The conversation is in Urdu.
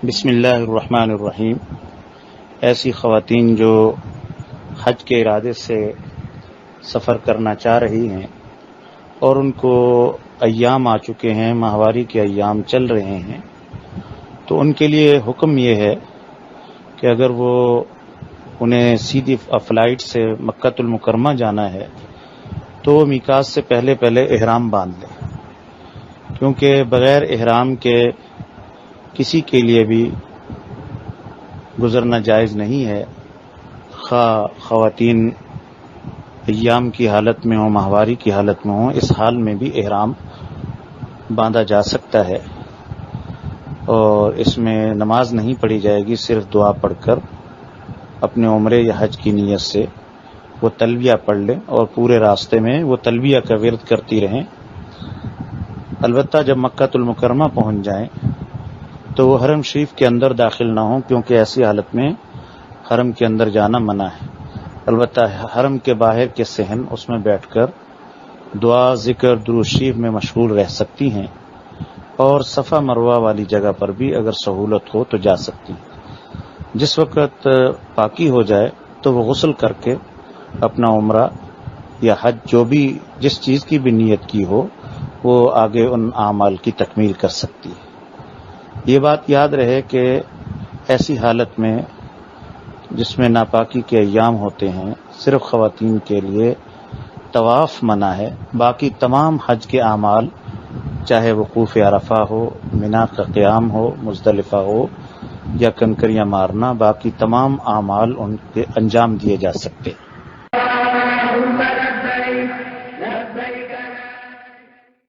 بسم اللہ الرحمن الرحیم۔ ایسی خواتین جو حج کے ارادے سے سفر کرنا چاہ رہی ہیں اور ان کو ایام آ چکے ہیں، ماہواری کے ایام چل رہے ہیں، تو ان کے لیے حکم یہ ہے کہ اگر انہیں سیدھی فلائٹ سے مکہ المکرمہ جانا ہے تو وہ میقات سے پہلے احرام باندھ لیں، کیونکہ بغیر احرام کے کسی کے لیے بھی گزرنا جائز نہیں ہے، خواہ خواتین ایام کی حالت میں ہوں، ماہواری کی حالت میں ہوں، اس حال میں بھی احرام باندھا جا سکتا ہے، اور اس میں نماز نہیں پڑھی جائے گی، صرف دعا پڑھ کر اپنے عمرے یا حج کی نیت سے وہ تلبیہ پڑھ لیں اور پورے راستے میں وہ تلبیہ کا ورد کرتی رہیں۔ البتہ جب مکہ المکرمہ پہنچ جائیں تو وہ حرم شریف کے اندر داخل نہ ہوں، کیونکہ ایسی حالت میں حرم کے اندر جانا منع ہے۔ البتہ حرم کے باہر کے صحن اس میں بیٹھ کر دعا، ذکر، درود شریف میں مشغول رہ سکتی ہیں، اور صفا مروہ والی جگہ پر بھی اگر سہولت ہو تو جا سکتی ہیں۔ جس وقت پاکی ہو جائے تو وہ غسل کر کے اپنا عمرہ یا حج جس چیز کی بھی نیت کی ہو وہ آگے ان اعمال کی تکمیل کر سکتی ہے۔ یہ بات یاد رہے کہ ایسی حالت میں جس میں ناپاکی کے ایام ہوتے ہیں، صرف خواتین کے لیے طواف منع ہے، باقی تمام حج کے اعمال، چاہے وقوف عرفہ ہو، منا کا قیام ہو، مزدلفہ ہو یا کنکریاں مارنا، باقی تمام اعمال ان کے انجام دیے جا سکتے ہیں۔